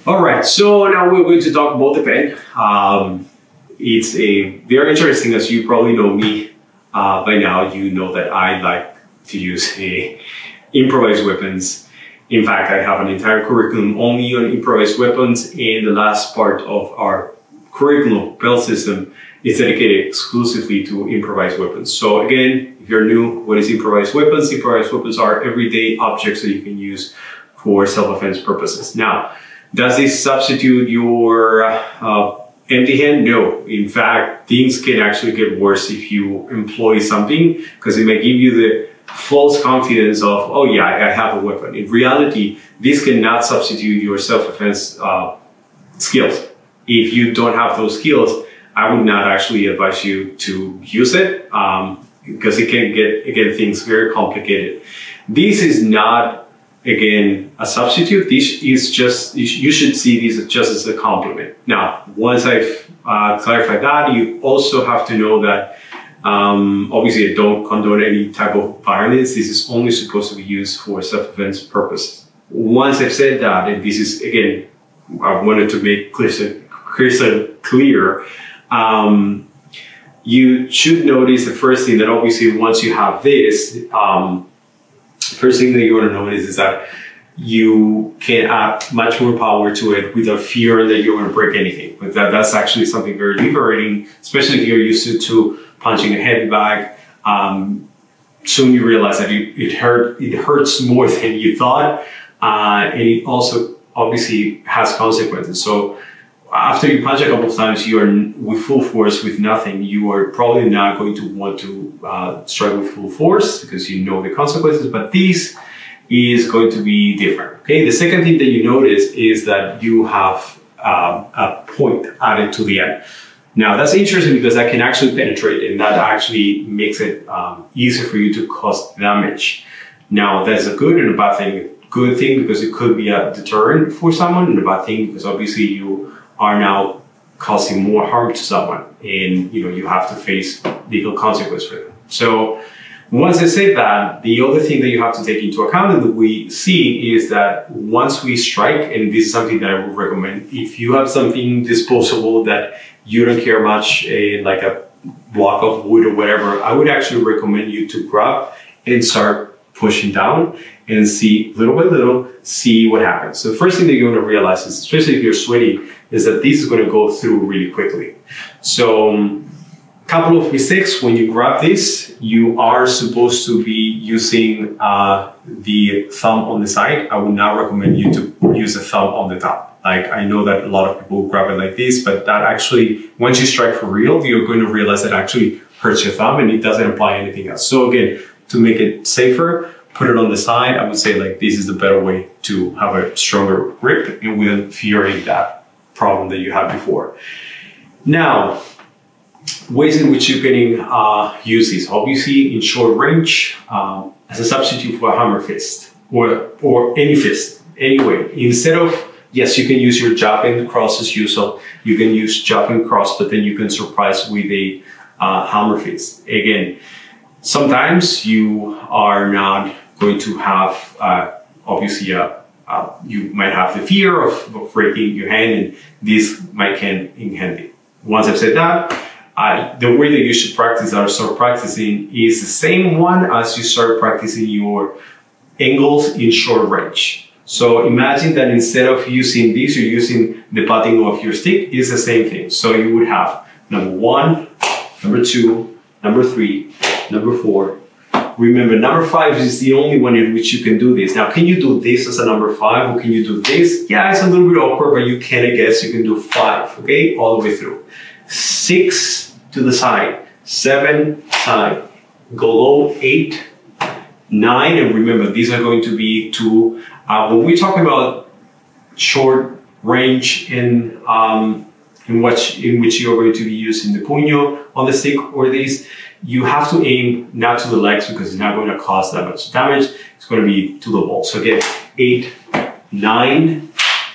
All right, so now we're going to talk about the pen. It's a very interesting, as you probably know me by now, you know that I like to use improvised weapons. In fact, I have an entire curriculum only on improvised weapons, and the last part of our curriculum belt system is dedicated exclusively to improvised weapons. So again, if you're new, what is improvised weapons? Improvised weapons are everyday objects that you can use for self-defense purposes. Now, does this substitute your empty hand? No. In fact, things can actually get worse if you employ something, because it may give you the false confidence of, oh yeah, I have a weapon. In reality, this cannot substitute your self-defense skills. If you don't have those skills, I would not actually advise you to use it, because it can get, again, things very complicated. This is not, again, a substitute. This is just, you should see this just as a complement. Now, once I've clarified that, you also have to know that obviously I don't condone any type of violence. This is only supposed to be used for self-defense purposes. Once I've said that, and this is, again, I wanted to make crystal clear, you should notice the first thing that obviously once you have this, first thing that you want to notice is that you can add much more power to it without fear that you're going to break anything. But that's actually something very liberating, especially if you're used to punching a heavy bag. Soon you realize that it hurts more than you thought, and it also obviously has consequences. So after you punch a couple of times, you are with full force with nothing. You are probably not going to want to strike with full force because you know the consequences, but this is going to be different. Okay. The second thing that you notice is that you have a point added to the end. Now that's interesting because that can actually penetrate, and that actually makes it easier for you to cause damage. Now that's a good and a bad thing. Good thing because it could be a deterrent for someone, and a bad thing because obviously you are now causing more harm to someone, and you have to face legal consequences for them. So once I say that, the other thing that you have to take into account and that we see is that once we strike, and this is something that I would recommend, if you have something disposable that you don't care much, like a block of wood or whatever, I would actually recommend you to grab and start pushing down and see little by little, see what happens. So the first thing that you want to realize is, especially if you're sweaty, is that this is going to go through really quickly. So couple of mistakes. When you grab this, you are supposed to be using the thumb on the side. I would not recommend you to use the thumb on the top. Like, I know that a lot of people grab it like this, but that actually, once you strike for real, you're going to realize that actually hurts your thumb and it doesn't apply anything else. So again, to make it safer, put it on the side. I would say like this is the better way to have a stronger grip and without fearing that problem that you had before. Now, ways in which you can use this. Obviously, in short range, as a substitute for a hammer fist or any fist. Anyway, instead of, yes, you can use your jab and cross as usual. You can use jab and cross, but then you can surprise with a hammer fist. Again, sometimes you are not going to have, obviously, you might have the fear of breaking your hand, and this might come in handy. Once I've said that, the way that you should practice or start practicing is the same one as you start practicing your angles in short range. So imagine that instead of using this, you're using the butting of your stick. It's the same thing. So you would have number 1, number 2, number 3, number 4. Remember, number 5 is the only one in which you can do this. Now, can you do this as a number 5 or can you do this? Yeah, it's a little bit awkward, but you can, I guess, you can do 5, okay? All the way through. 6 to the side, 7 side, go low, 8, 9, and remember, these are going to be two. When we talk about short range in which you're going to be using the puño on the stick or this, you have to aim not to the legs because it's not going to cause that much damage. It's going to be to the ball. So again, 8, 9,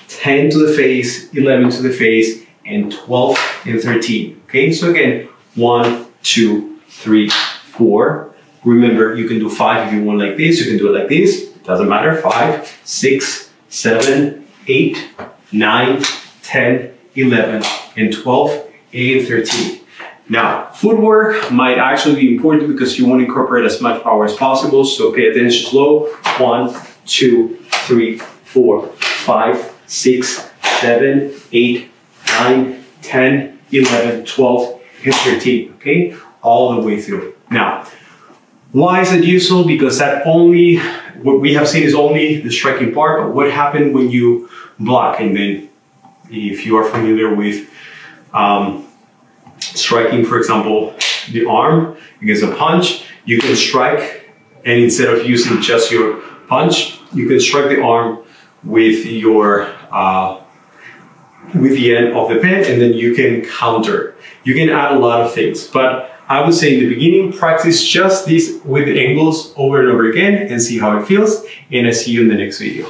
10 to the face, 11 to the face, and 12 and 13. Okay, so again, 1, 2, 3, 4. Remember, you can do 5 if you want like this. You can do it like this. Doesn't matter. 5, 6, 7, 8, 9, 10, 11, and 12, 8, and 13. Now, footwork might actually be important because you want to incorporate as much power as possible, so pay attention slow. 1, 2, 3, 4, 5, 6, 7, 8, 9, 10, 11, 12, and 13, okay? All the way through. Now, why is it useful? Because that only, what we have seen is only the striking part, but what happens when you block? And then if you are familiar with striking, for example, the arm against a punch, you can strike, and instead of using just your punch, you can strike the arm with your with the end of the pen, and then you can counter. You can add a lot of things, but I would say in the beginning, practice just this with the angles over and over again and see how it feels, and I see you in the next video.